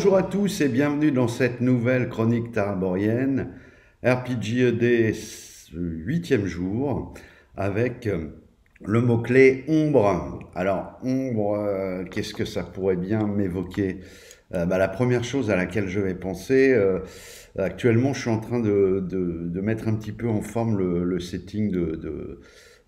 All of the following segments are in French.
bonjour à tous et bienvenue dans cette nouvelle chronique taraborienne, RPGED 8e jour, avec le mot-clé ombre. Alors, ombre, qu'est-ce que ça pourrait bien m'évoquer? La première chose à laquelle je vais penser, actuellement, je suis en train de mettre un petit peu en forme le setting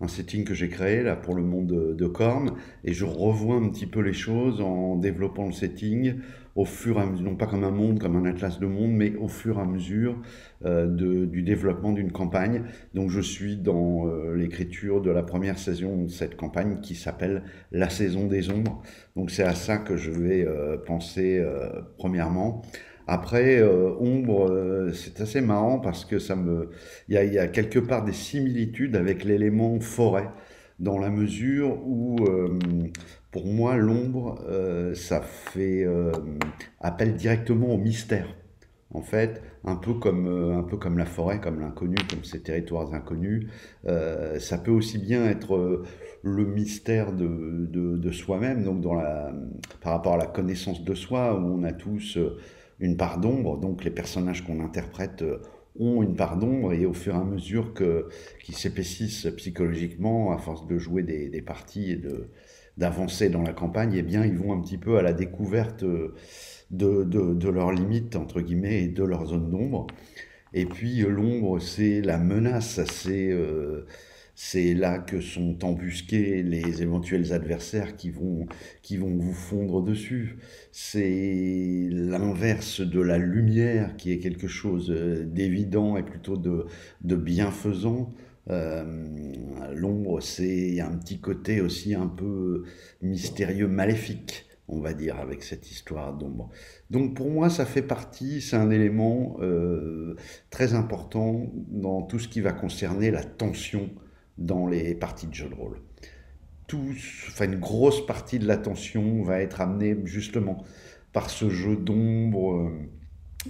un setting que j'ai créé là pour le monde de Korn, et je revois un petit peu les choses en développant le setting au fur et à mesure, non pas comme un monde, comme un atlas de monde, mais au fur et à mesure du développement d'une campagne. Donc je suis dans l'écriture de la première saison de cette campagne qui s'appelle La saison des ombres. Donc c'est à ça que je vais penser premièrement. Après, ombre, c'est assez marrant parce que il y a quelque part des similitudes avec l'élément forêt, dans la mesure où, pour moi, l'ombre, ça fait appel directement au mystère. En fait, un peu comme la forêt, comme l'inconnu, comme ces territoires inconnus, ça peut aussi bien être le mystère de soi-même, donc par rapport à la connaissance de soi, où on a tous une part d'ombre, donc les personnages qu'on interprète ont une part d'ombre, et au fur et à mesure qu'ils s'épaississent psychologiquement, à force de jouer des parties et d'avancer dans la campagne, eh bien, ils vont un petit peu à la découverte de leurs limites, entre guillemets, et de leur zone d'ombre. Et puis l'ombre, c'est la menace, c'est là que sont embusqués les éventuels adversaires qui vont vous fondre dessus. C'est l'inverse de la lumière qui est quelque chose d'évident et plutôt de bienfaisant. L'ombre, c'est un petit côté aussi un peu mystérieux, maléfique, on va dire, avec cette histoire d'ombre. Donc pour moi, ça fait partie, c'est un élément très important dans tout ce qui va concerner la tension dans les parties de jeu de rôle. Enfin une grosse partie de l'attention va être amenée justement par ce jeu d'ombre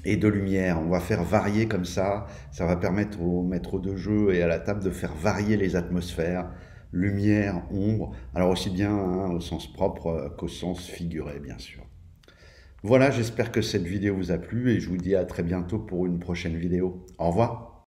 et de lumière. On va faire varier comme ça va permettre aux maîtres de jeu et à la table de faire varier les atmosphères, lumière, ombre, alors aussi bien au sens propre qu'au sens figuré bien sûr. Voilà, j'espère que cette vidéo vous a plu et je vous dis à très bientôt pour une prochaine vidéo. Au revoir.